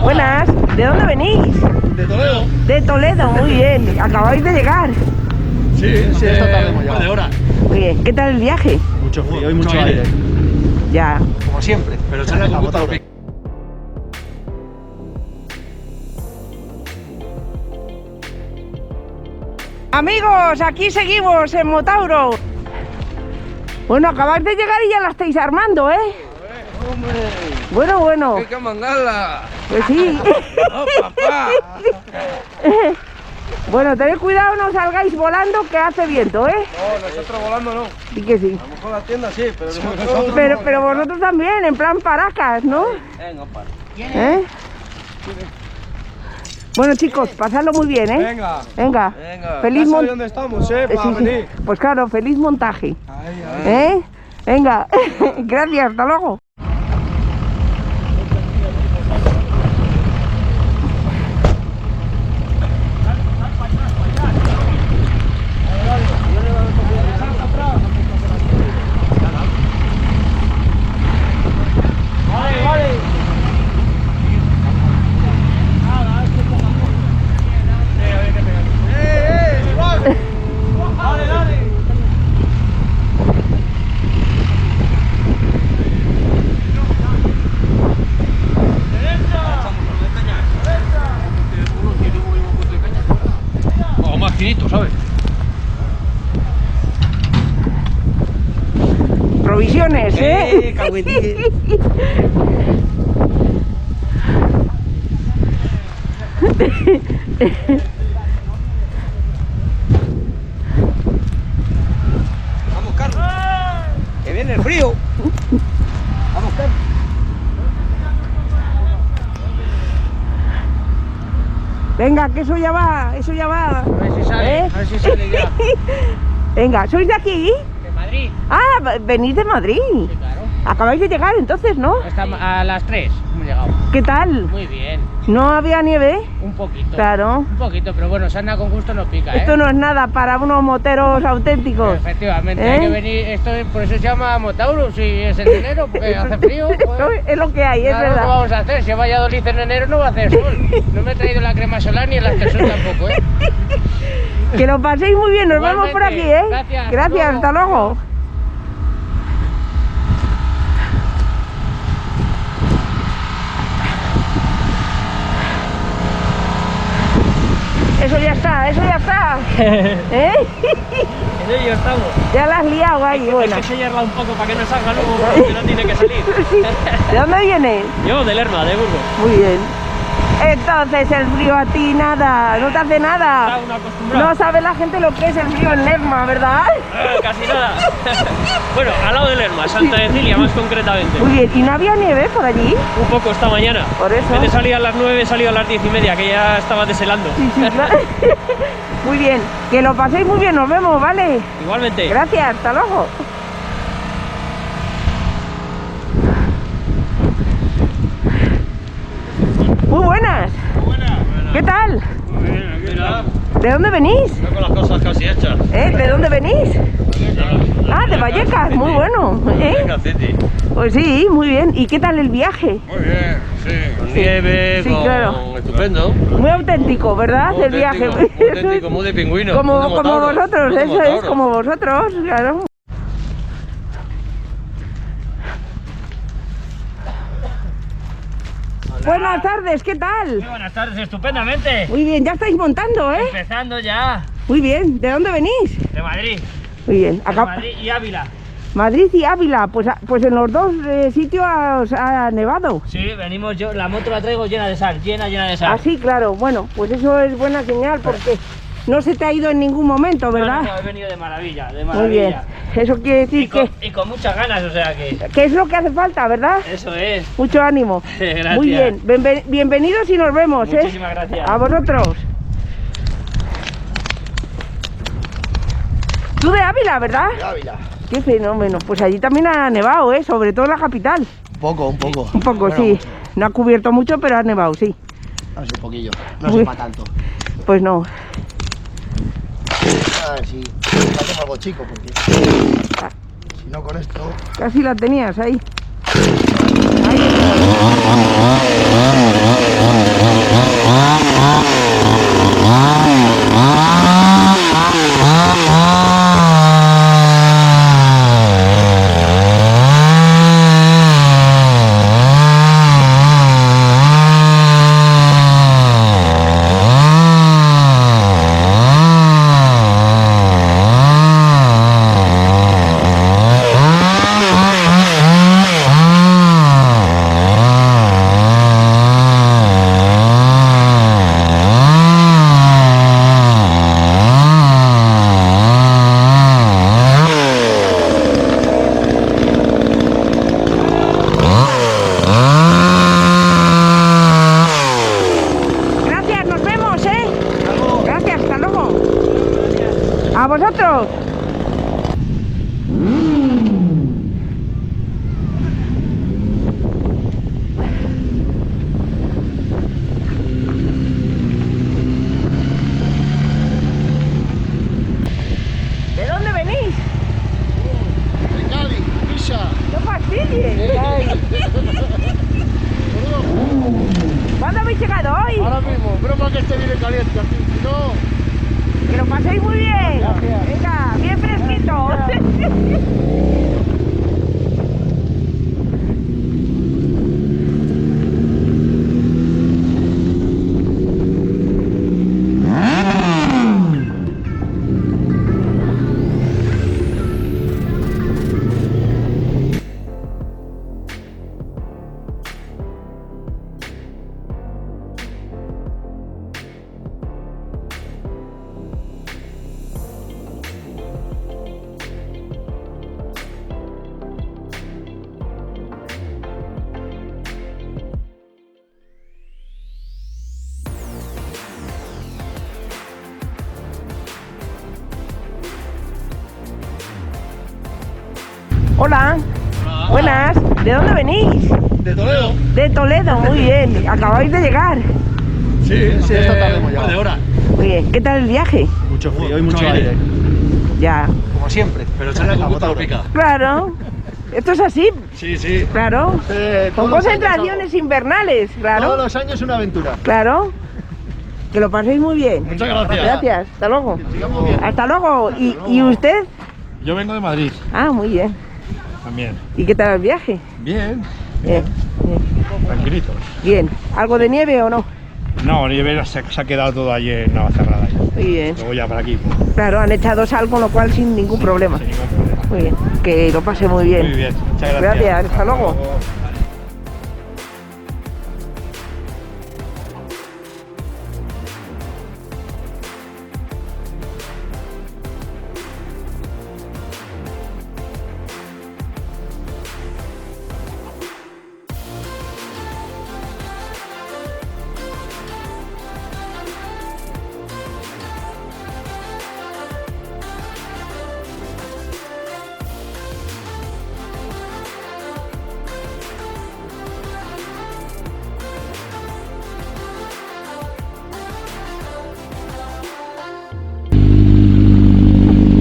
Buenas. ¿De dónde venís? De Toledo. De Toledo, muy bien. Acabáis de llegar. Sí, esta tarde hemos llegado. De hora. Muy bien. ¿Qué tal el viaje? Mucho frío y mucho aire. Ya. Como siempre. Pero sale con gusto. Amigos, aquí seguimos en Motauro. Bueno, acabáis de llegar y ya la estáis armando, ¿eh? ¡Hombre! Bueno. ¡Hay que mandarla! Pues sí. ¡Oh, papá! Bueno, tened cuidado, no salgáis volando que hace viento, ¿eh? No, nosotros volando no. Sí que sí. A lo mejor la tienda sí, pero nosotros... Pero vosotros también, en plan paracas, ¿no? Venga, para. ¿Eh? Bueno, chicos, pasadlo muy bien, ¿eh? Venga. Venga. Venga. Feliz Ya sabes montaje. dónde estamos, para venir. Pues claro, feliz montaje. Ahí. ¿Eh? Venga. Gracias, hasta luego. ¿Sabes? Provisiones, ¿eh? Vamos, Carlos. Que viene el frío. Vamos, Carlos. Venga, que eso ya va, eso ya va. A ver si sale, ¿Eh? a ver si sale ya. Venga, ¿sois de aquí? ¿De Madrid? Ah, venís de Madrid. Sí, claro. Acabáis de llegar entonces, ¿no? A las 3 hemos llegado. ¿Qué tal? Muy bien. ¿No había nieve? Un poquito. Claro. Un poquito, pero bueno, sarna con gusto no pica, ¿eh? Esto no es nada para unos moteros auténticos. Efectivamente, ¿Eh? hay que venir, por eso se llama Motauro, si es en enero, porque hace frío. Joder. Es lo que hay, es Claro, ¿qué verdad. vamos a hacer? Si a Valladolid en enero no va a hacer sol. No me he traído la crema solar ni el aspersor tampoco, ¿eh? Que lo paséis muy bien, nos vemos por aquí, ¿eh? Gracias, Gracias, hasta luego. Eso ya está, eso ya está. ¿Eh? En ello estamos. Ya la has liado ahí, bueno. Hay que sellarla un poco para que no salga luego, porque no tiene que salir. ¿De dónde vienes? Yo, de Lerma, de Burgos. Muy bien. Entonces el frío a ti nada, no te hace nada. Está uno acostumbrado. No sabe la gente lo que es el frío en Lerma, ¿verdad? Casi nada. Bueno, al lado de Lerma, Santa Cecilia más concretamente. Muy bien, ¿y no había nieve por allí? Un poco esta mañana. Por eso. En vez de salir a las 9, he salido a las 10:30, que ya estaba deshelando. Sí, claro. Muy bien, que lo paséis muy bien, nos vemos, ¿vale? Igualmente. Gracias, hasta luego. Muy buenas. ¿Qué tal? Mira, ¿De dónde venís? estoy con las cosas casi hechas. ¿De dónde venís? Ah, de Vallecas, muy bueno. Venga, City. Pues sí, muy bien. ¿Y qué tal el viaje? Muy bien, sí. Con nieve, Sí, con... claro. Estupendo. Muy auténtico, ¿verdad? Muy El viaje. auténtico, muy auténtico, muy de pingüino. Como muy de Motauro, vosotros, muy de eso es, Motauro. como vosotros, claro. Buenas tardes, ¿qué tal? Muy buenas tardes, estupendamente. Muy bien, ya estáis montando, ¿eh? Empezando ya. Muy bien, ¿de dónde venís? De Madrid. Muy bien, De acá Madrid y Ávila. Madrid y Ávila, pues en los dos sitios ha nevado. Sí, venimos yo, la moto la traigo llena de sal, llena de sal. Ah, sí, claro, bueno, pues eso es buena señal porque no se te ha ido en ningún momento, ¿verdad? No, he venido de maravilla, de Muy bien, maravilla. eso quiere decir Y con muchas ganas, o sea que... que es lo que hace falta, ¿verdad? Eso es. Mucho ánimo. Gracias. Muy bien, bienvenidos y nos vemos, ¿eh? Muchísimas gracias. A vosotros. Tú de Ávila, ¿verdad? De Ávila. Qué fenómeno. Pues allí también ha nevado, ¿eh? Sobre todo en la capital. Un poco. Un poco, Bueno, sí. mucho. No ha cubierto mucho, pero ha nevado, sí. No sé, un poquillo. Uy. No sé para tanto. Pues no. A ver si hacemos algo chico, porque si no con esto... Casi la tenías ahí. Ahí. vosotros. ¿De dónde venís? De Cali, Pisa. No fastidies. ¿Cuándo habéis llegado hoy? Ahora mismo, broma que este viene caliente aquí, si no... Que lo paséis muy bien. Gracias. Venga, bien fresquito. Hola. Buenas. ¿De dónde venís? De Toledo. De Toledo, muy bien. Acabáis de llegar. Sí, esta tarde hemos llegado. De hora. Muy bien. ¿Qué tal el viaje? Mucho frío y mucho aire. Ya. Como siempre. Pero se la computadora pica. Claro. Esto es así, Sí, sí. claro. Con todos los concentraciones años invernales, Todos claro. los años una aventura. Claro. Que lo paséis muy bien. Muchas gracias. Gracias. Hasta luego. Sigamos bien. Hasta luego. ¿Y usted? Yo vengo de Madrid Ah, muy bien. también. ¿Y qué tal el viaje? Bien. Bien. Bien. Tranquilitos. Bien. ¿Algo de nieve o no? No, nieve se ha quedado todo allí en Navacerrada. Muy bien. Luego ya para aquí. Claro, han echado sal, con lo cual sin ningún problema. Sin ningún problema. Muy bien. Que lo pase muy bien. Muy bien. Muchas gracias. Gracias. Hasta luego.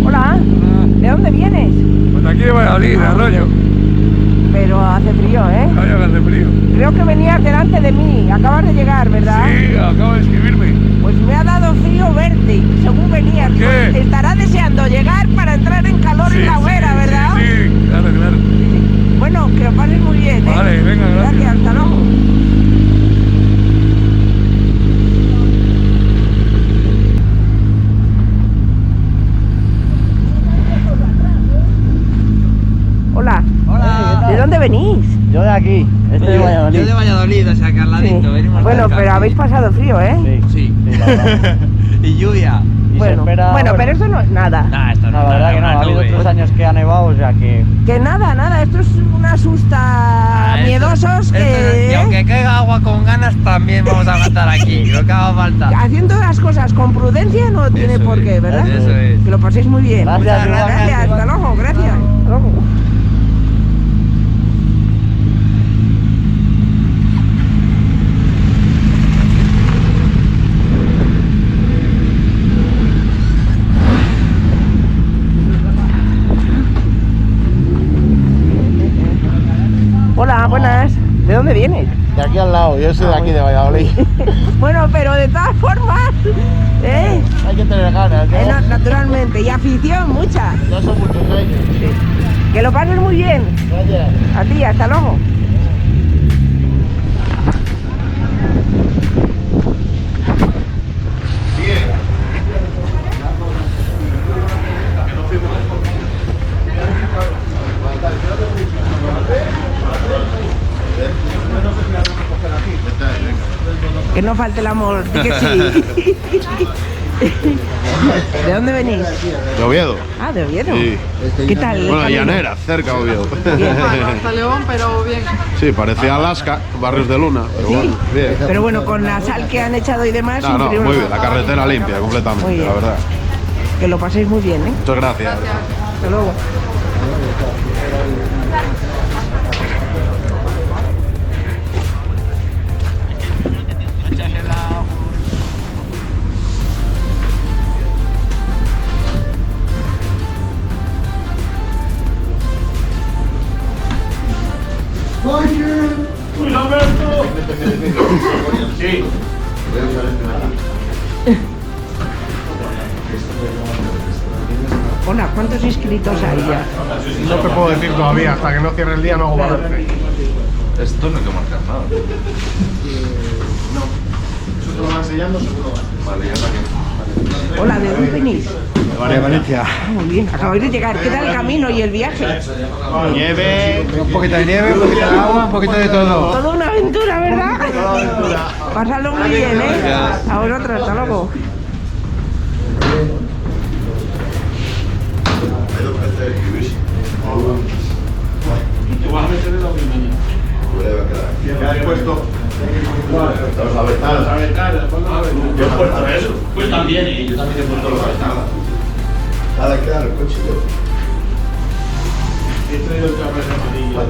Hola. ¿De dónde vienes? Pues de aquí de Valladolid, de Arroyo. Pero hace frío, ¿eh? Vaya que hace frío. Creo que venías delante de mí. Acabas de llegar, ¿verdad? Sí, acabo de escribirme. Pues me ha dado frío verte, según venías. ¿Por qué? Digo, estará deseando llegar para entrar en calor en la hoguera, ¿verdad? Sí, claro, claro. Bueno, que lo pases muy bien, ¿eh? Vale, venga, gracias. Hasta luego. Hola. Hola. ¿De dónde venís? Yo de aquí, este de Valladolid. Yo de Valladolid, o sea que al ladito, Sí. venimos Bueno, cerca. pero habéis pasado frío, ¿eh? Sí. la verdad. Y lluvia. Y se Bueno, espera, bueno, pero eso no es nada. Nah, esto No, la verdad que no, ha una habido nube. 3 años que ha nevado, o sea que... Que nada, esto es una asusta Ah, esto- miedosos esto que... y aunque caiga agua con ganas, también vamos a aguantar aquí, lo que haga falta. Haciendo las cosas con prudencia no tiene Eso por qué, es, ¿verdad? eso es. Que lo paséis muy bien. Gracias, Muchas igualmente. Gracias, hasta luego, gracias. Hasta luego. Hola, buenas. ¿De dónde vienes? De aquí al lado, yo soy de aquí, de Valladolid. Bueno, pero de todas formas, ¿eh? Hay que tener ganas, ¿no? Naturalmente, y afición mucha. Ya son muchos años. Que lo pases muy bien. Gracias. A ti, hasta luego. Que no falte el amor, di que sí. ¿De dónde venís? De Oviedo. Ah, de Oviedo. Sí. ¿Qué tal? el Bueno, camino? Llanera, cerca de Oviedo. Hasta León, pero bien. Sí, parecía Alaska, barrios de Luna, pero Sí. bueno, bien. Pero bueno, con la sal que han echado y demás. No, no, inferior. muy bien, la carretera limpia completamente, Muy bien. la verdad. Que lo paséis muy bien, ¿eh? Muchas gracias. Hasta luego. Hola, ¿cuántos inscritos hay ya? No te puedo decir todavía, hasta que no cierre el día no hago balance. Esto no hay que marcar nada. Eso te lo van enseñando seguro. Vale, ya está aquí. Hola, ¿de dónde venís? De Valencia. Ah, muy bien, acabáis de llegar. ¿Qué tal el camino y el viaje? Nieve. Un poquito de nieve, un poquito de agua, un poquito de todo. Toda una aventura, ¿verdad? Pásadlo muy bien, ¿eh? A vosotros, hasta luego. ¿Qué has puesto? Los aventadas. Yo he puesto eso. Pues también, ¿eh? Yo también he puesto los aventadas. Nada, que dar el coche. He traído el cabrón amarillo.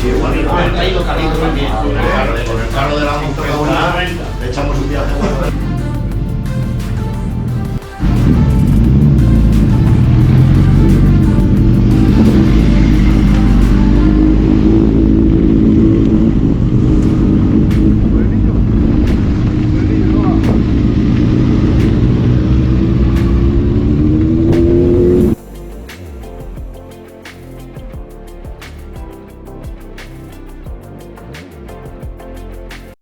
Sí, igual. He traído carrito también. Con el carro de la montaña le echamos un viaje.